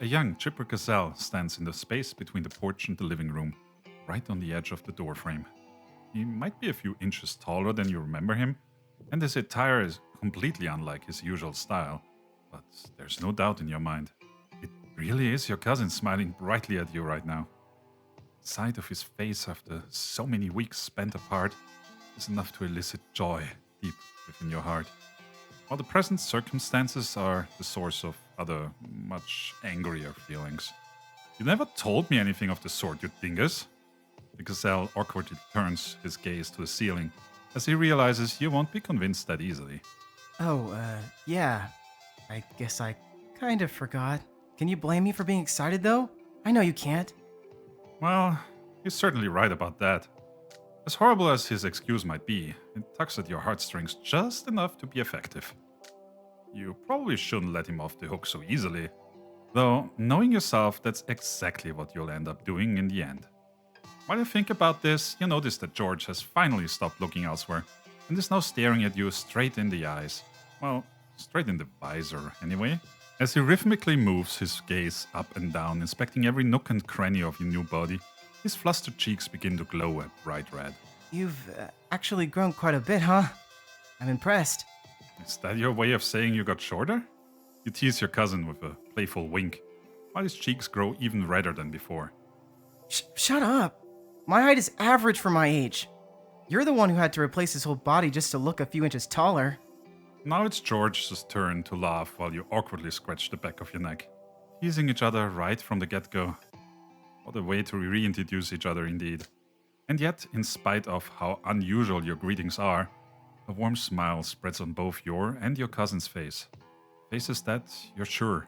A young, chipper gazelle stands in the space between the porch and the living room, right on the edge of the doorframe. He might be a few inches taller than you remember him, and his attire is completely unlike his usual style, but there's no doubt in your mind. It really is your cousin smiling brightly at you right now. The sight of his face after so many weeks spent apart is enough to elicit joy deep within your heart. While the present circumstances are the source of other, much angrier feelings. You never told me anything of the sort, you dingus. The gazelle awkwardly turns his gaze to the ceiling as he realizes you won't be convinced that easily. Oh, yeah. I guess I kind of forgot. Can you blame me for being excited, though? I know you can't. Well, you're certainly right about that. As horrible as his excuse might be, it tugs at your heartstrings just enough to be effective. You probably shouldn't let him off the hook so easily. Though, knowing yourself, that's exactly what you'll end up doing in the end. While you think about this, you notice that George has finally stopped looking elsewhere and is now staring at you straight in the eyes. Well, straight in the visor, anyway. As he rhythmically moves his gaze up and down, inspecting every nook and cranny of your new body, his flustered cheeks begin to glow a bright red. You've actually grown quite a bit, huh? I'm impressed. Is that your way of saying you got shorter? You tease your cousin with a playful wink, while his cheeks grow even redder than before. Shut up. My height is average for my age. You're the one who had to replace his whole body just to look a few inches taller. Now it's George's turn to laugh while you awkwardly scratch the back of your neck, teasing each other right from the get-go. What a way to reintroduce each other indeed. And yet, in spite of how unusual your greetings are, a warm smile spreads on both your and your cousin's face. Faces that, you're sure,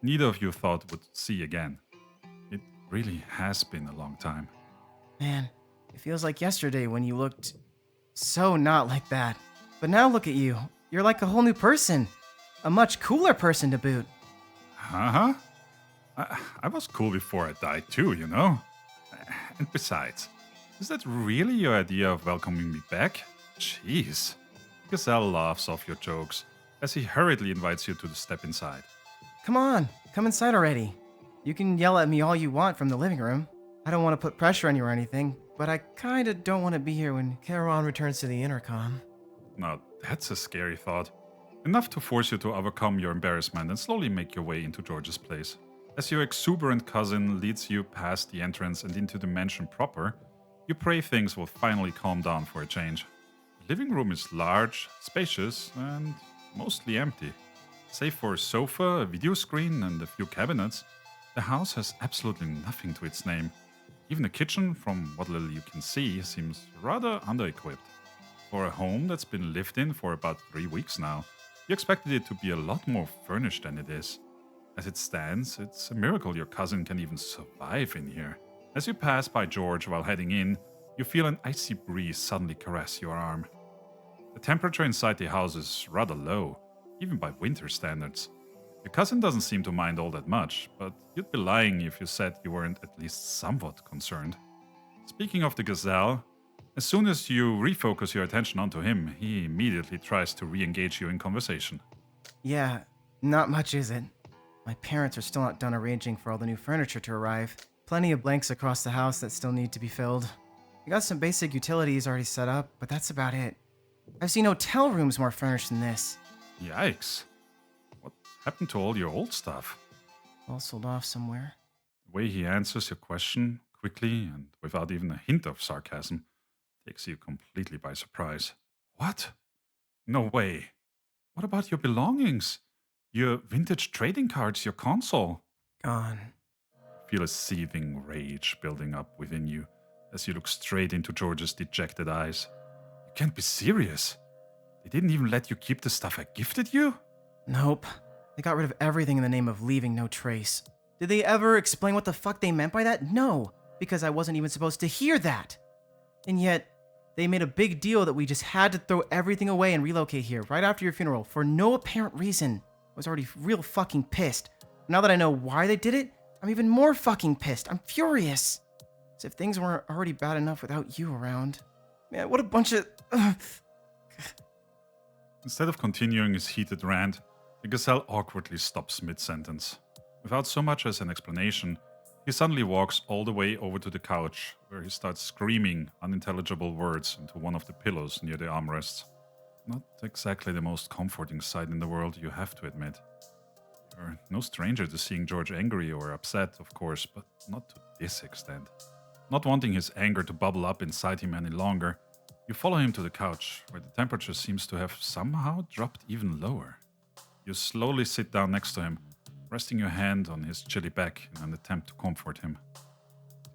neither of you thought would see again. It really has been a long time. Man, it feels like yesterday when you looked so not like that. But now look at you. You're like a whole new person. A much cooler person to boot. Uh-huh. I was cool before I died too, you know? And besides, is that really your idea of welcoming me back? Jeez. Gazelle laughs off your jokes as he hurriedly invites you to step inside. Come on, come inside already. You can yell at me all you want from the living room. I don't want to put pressure on you or anything, but I kinda don't want to be here when Caron returns to the intercom. Now, that's a scary thought. Enough to force you to overcome your embarrassment and slowly make your way into George's place. As your exuberant cousin leads you past the entrance and into the mansion proper, you pray things will finally calm down for a change. The living room is large, spacious, and mostly empty. Save for a sofa, a video screen, and a few cabinets, the house has absolutely nothing to its name. Even the kitchen, from what little you can see, seems rather under-equipped. For a home that's been lived in for about 3 weeks now, you expected it to be a lot more furnished than it is. As it stands, it's a miracle your cousin can even survive in here. As you pass by George while heading in, you feel an icy breeze suddenly caress your arm. The temperature inside the house is rather low, even by winter standards. Your cousin doesn't seem to mind all that much, but you'd be lying if you said you weren't at least somewhat concerned. Speaking of the gazelle, as soon as you refocus your attention onto him, he immediately tries to re-engage you in conversation. Yeah, not much is it? My parents are still not done arranging for all the new furniture to arrive. Plenty of blanks across the house that still need to be filled. We got some basic utilities already set up, but that's about it. I've seen hotel rooms more furnished than this. Yikes. What happened to all your old stuff? All sold off somewhere. The way he answers your question, quickly and without even a hint of sarcasm, takes you completely by surprise. What? No way. What about your belongings? Your vintage trading cards, your console? Gone. Feel a seething rage building up within you as you look straight into George's dejected eyes. You can't be serious. They didn't even let you keep the stuff I gifted you? Nope. They got rid of everything in the name of leaving no trace. Did they ever explain what the fuck they meant by that? No, because I wasn't even supposed to hear that. And yet, they made a big deal that we just had to throw everything away and relocate here right after your funeral for no apparent reason. I was already real fucking pissed. Now that I know why they did it, I'm even more fucking pissed. I'm furious. As if things weren't already bad enough without you around. Man, what a bunch of... Instead of continuing his heated rant, the gazelle awkwardly stops mid-sentence. Without so much as an explanation, he suddenly walks all the way over to the couch, where he starts screaming unintelligible words into one of the pillows near the armrests. Not exactly the most comforting sight in the world, you have to admit. You're no stranger to seeing George angry or upset, of course, but not to this extent. Not wanting his anger to bubble up inside him any longer, you follow him to the couch, where the temperature seems to have somehow dropped even lower. You slowly sit down next to him, resting your hand on his chilly back in an attempt to comfort him.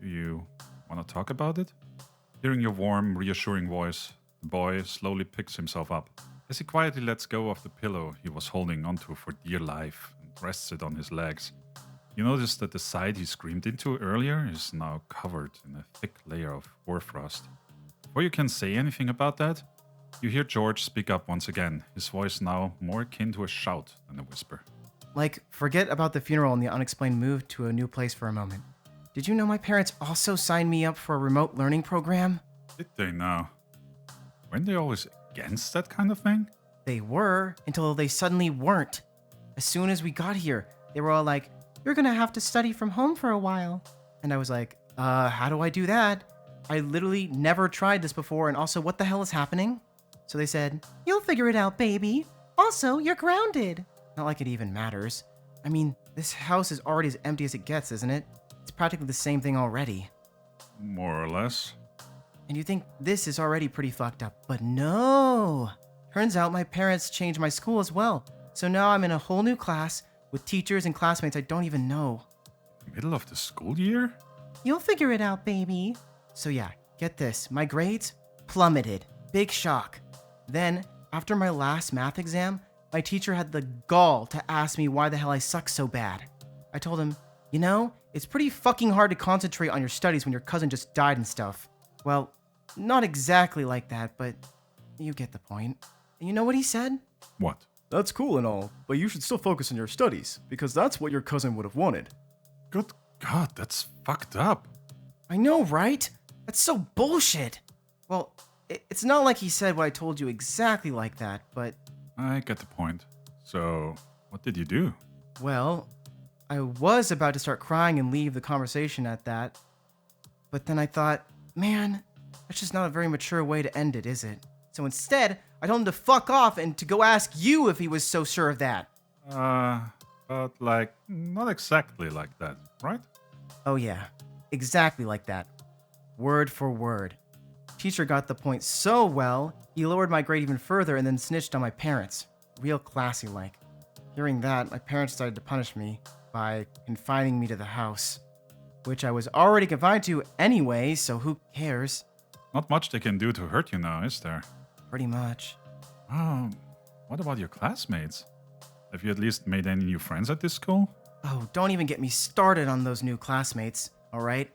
Do you want to talk about it? Hearing your warm, reassuring voice, the boy slowly picks himself up. As he quietly lets go of the pillow he was holding onto for dear life and rests it on his legs, you notice that the side he screamed into earlier is now covered in a thick layer of hoarfrost. Before you can say anything about that, you hear George speak up once again, his voice now more akin to a shout than a whisper. Like, forget about the funeral and the unexplained move to a new place for a moment. Did you know my parents also signed me up for a remote learning program? Did they now? Weren't they always against that kind of thing? They were, until they suddenly weren't. As soon as we got here, they were all like, "You're gonna have to study from home for a while." And I was like, how do I do that? I literally never tried this before, and also, what the hell is happening? So they said, "You'll figure it out, baby. Also, you're grounded." Not like it even matters. I mean, this house is already as empty as it gets, isn't it? It's practically the same thing already. More or less. And you think this is already pretty fucked up, but no. Turns out my parents changed my school as well. So now I'm in a whole new class with teachers and classmates I don't even know. Middle of the school year? You'll figure it out, baby. So yeah, get this. My grades plummeted. Big shock. Then, after my last math exam, my teacher had the gall to ask me why the hell I suck so bad. I told him, you know, it's pretty fucking hard to concentrate on your studies when your cousin just died and stuff. Well, not exactly like that, but you get the point. And you know what he said? What? That's cool and all, but you should still focus on your studies, because that's what your cousin would have wanted. Good God, that's fucked up. I know, right? That's so bullshit. Well, it's not like he said what I told you exactly like that, but... I get the point. So, what did you do? Well, I was about to start crying and leave the conversation at that. But then I thought, man, that's just not a very mature way to end it, is it? So instead, I told him to fuck off and to go ask you if he was so sure of that. But like, not exactly like that, right? Oh yeah, exactly like that. Word for word. Teacher got the point so well, he lowered my grade even further and then snitched on my parents. Real classy-like. Hearing that, my parents started to punish me by confining me to the house. Which I was already confined to anyway, so who cares? Not much they can do to hurt you now, is there? Pretty much. What about your classmates? Have you at least made any new friends at this school? Oh, don't even get me started on those new classmates, alright?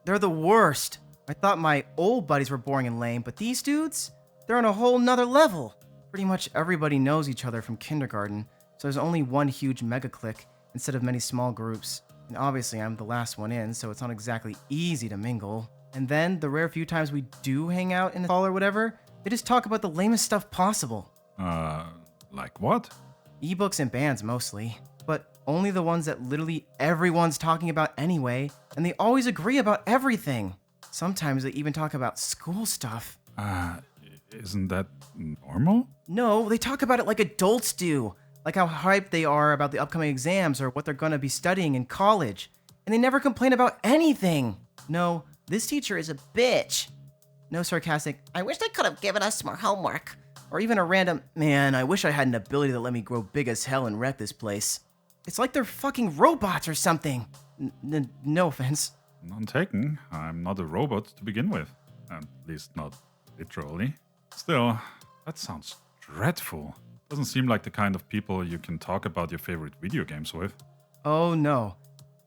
They're the worst. I thought my old buddies were boring and lame, but these dudes? They're on a whole nother level. Pretty much everybody knows each other from kindergarten, so there's only one huge mega clique instead of many small groups. And obviously I'm the last one in, so it's not exactly easy to mingle. And then, the rare few times we do hang out in the hall or whatever, they just talk about the lamest stuff possible. Like what? Ebooks and bands mostly, but only the ones that literally everyone's talking about anyway, and they always agree about everything. Sometimes they even talk about school stuff. Isn't that normal? No, they talk about it like adults do, like how hyped they are about the upcoming exams or what they're gonna be studying in college, and they never complain about anything. No, this teacher is a bitch. No sarcastic, I wish they could have given us more homework. Or even a random, man, I wish I had an ability that let me grow big as hell and wreck this place. It's like they're fucking robots or something. No offense. None taken. I'm not a robot to begin with. At least not literally. Still, that sounds dreadful. Doesn't seem like the kind of people you can talk about your favorite video games with. Oh no.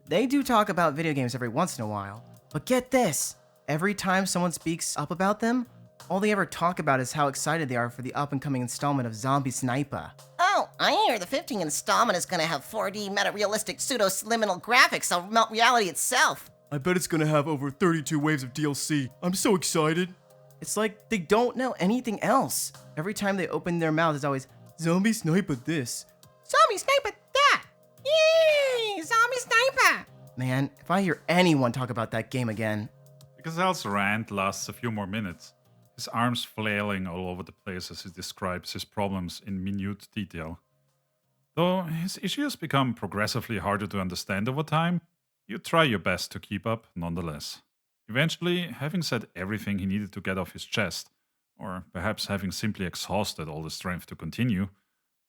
They do talk about video games every once in a while. But get this. Every time someone speaks up about them, all they ever talk about is how excited they are for the up-and-coming installment of Zombie Sniper. Oh, I hear the 15th installment is gonna have 4D meta-realistic pseudo-subliminal graphics that'll melt reality itself. I bet it's gonna have over 32 waves of DLC. I'm so excited. It's like they don't know anything else. Every time they open their mouth, it's always, Zombie Sniper this. Zombie Sniper that! Yay! Zombie Man, if I hear anyone talk about that game again. The gazelle's rant lasts a few more minutes, his arms flailing all over the place as he describes his problems in minute detail. Though his issues become progressively harder to understand over time, you try your best to keep up nonetheless. Eventually, having said everything he needed to get off his chest, or perhaps having simply exhausted all the strength to continue,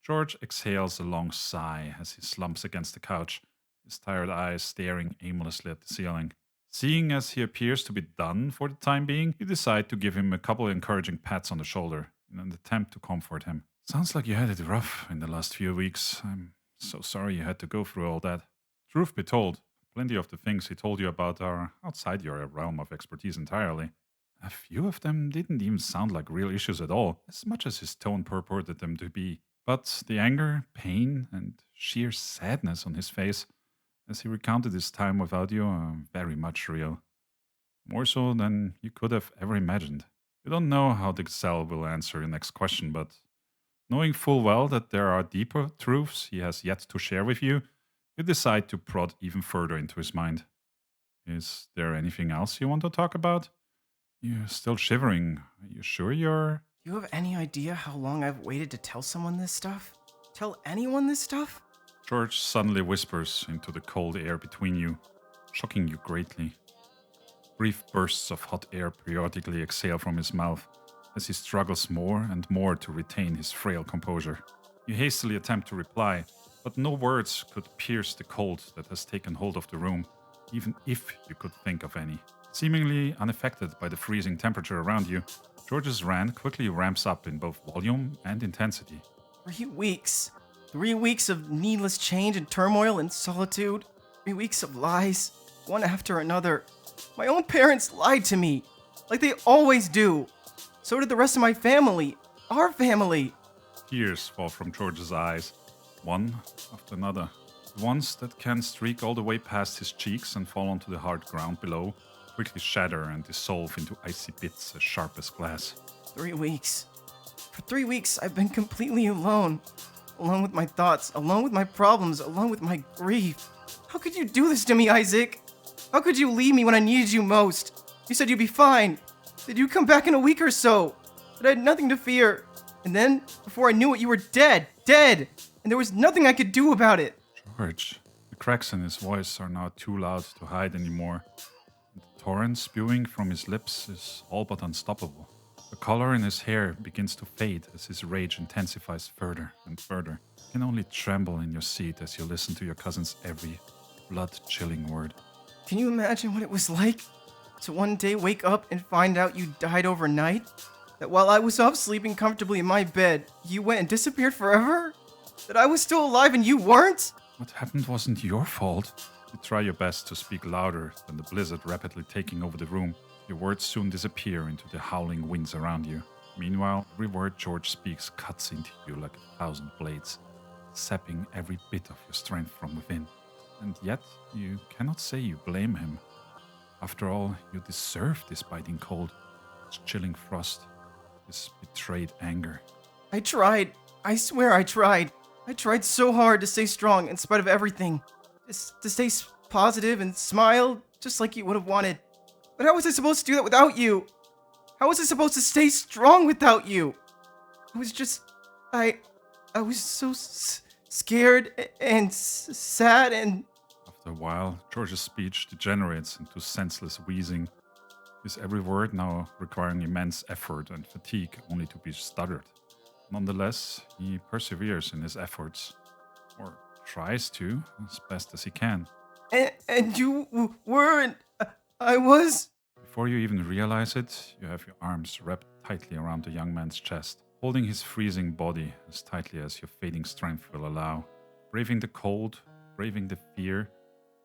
George exhales a long sigh as he slumps against the couch, his tired eyes staring aimlessly at the ceiling. Seeing as he appears to be done for the time being, you decide to give him a couple encouraging pats on the shoulder in an attempt to comfort him. Sounds like you had it rough in the last few weeks. I'm so sorry you had to go through all that. Truth be told, plenty of the things he told you about are outside your realm of expertise entirely. A few of them didn't even sound like real issues at all, as much as his tone purported them to be. But the anger, pain, and sheer sadness on his face as he recounted his time without you are very much real. More so than you could have ever imagined. You don't know how the cell will answer your next question, but knowing full well that there are deeper truths he has yet to share with you, you decide to prod even further into his mind. Is there anything else you want to talk about? You're still shivering. Are you sure you're... Do you have any idea how long I've waited to tell someone this stuff? Tell anyone this stuff? George suddenly whispers into the cold air between you, shocking you greatly. Brief bursts of hot air periodically exhale from his mouth as he struggles more and more to retain his frail composure. You hastily attempt to reply, but no words could pierce the cold that has taken hold of the room, even if you could think of any. Seemingly unaffected by the freezing temperature around you, George's rant quickly ramps up in both volume and intensity. 3 weeks. 3 weeks of needless change and turmoil and solitude. 3 weeks of lies, one after another. My own parents lied to me, like they always do. So did the rest of my family. Our family. Tears fall from George's eyes, one after another. Ones that can streak all the way past his cheeks and fall onto the hard ground below, quickly shatter and dissolve into icy bits as sharp as glass. 3 weeks. For 3 weeks, I've been completely alone. Alone with my thoughts, alone with my problems, alone with my grief. How could you do this to me, Isaac? How could you leave me when I needed you most? You said you'd be fine. That you'd come back in a week or so. That I had nothing to fear. And then, before I knew it, you were dead. Dead! And there was nothing I could do about it. George, the cracks in his voice are now too loud to hide anymore. The torrent spewing from his lips is all but unstoppable. The color in his hair begins to fade as his rage intensifies further and further. You can only tremble in your seat as you listen to your cousin's every blood-chilling word. Can you imagine what it was like to one day wake up and find out you died overnight? That while I was up sleeping comfortably in my bed, you went and disappeared forever? That I was still alive and you weren't? What happened wasn't your fault. You try your best to speak louder than the blizzard rapidly taking over the room. Your words soon disappear into the howling winds around you. Meanwhile, every word George speaks cuts into you like 1,000 blades, sapping every bit of your strength from within. And yet, you cannot say you blame him. After all, you deserve this biting cold, this chilling frost, this betrayed anger. I tried. I swear I tried. I tried so hard to stay strong in spite of everything. To stay positive and smile just like you would have wanted. But how was I supposed to do that without you? How was I supposed to stay strong without you? I was just... I was so scared and sad and... After a while, George's speech degenerates into senseless wheezing, his every word now requiring immense effort and fatigue only to be stuttered. Nonetheless, he perseveres in his efforts, or tries to, as best as he can. And you were, and I was... Before you even realize it, you have your arms wrapped tightly around the young man's chest, holding his freezing body as tightly as your fading strength will allow. Braving the cold, braving the fear,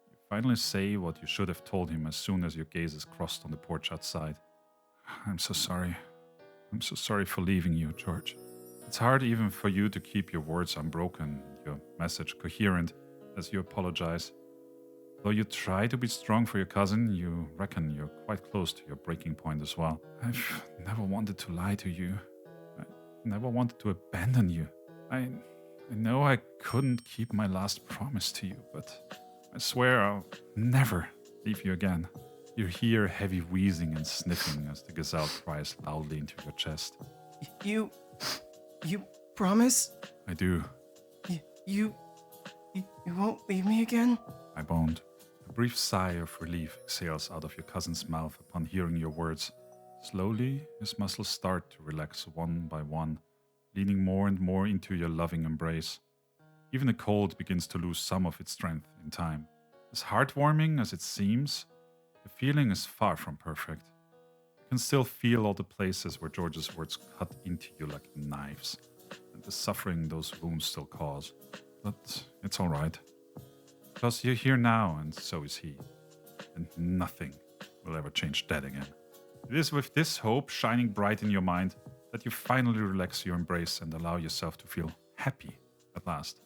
you finally say what you should have told him as soon as your gazes crossed on the porch outside. I'm so sorry. I'm so sorry for leaving you, George. It's hard even for you to keep your words unbroken, your message coherent, as you apologize. Though you try to be strong for your cousin, you reckon you're quite close to your breaking point as well. I've never wanted to lie to you. I never wanted to abandon you. I know I couldn't keep my last promise to you, but I swear I'll never leave you again. You hear heavy wheezing and sniffing as the gazelle cries loudly into your chest. You promise? I do, You won't leave me again? I moaned. A brief sigh of relief exhales out of your cousin's mouth upon hearing your words. Slowly, his muscles start to relax one by one, leaning more and more into your loving embrace. Even the cold begins to lose some of its strength in time. As heartwarming as it seems, the feeling is far from perfect. You can still feel all the places where George's words cut into you like knives, and the suffering those wounds still cause. But it's alright. Because you're here now, and so is he. And nothing will ever change that again. It is with this hope shining bright in your mind that you finally relax your embrace and allow yourself to feel happy at last.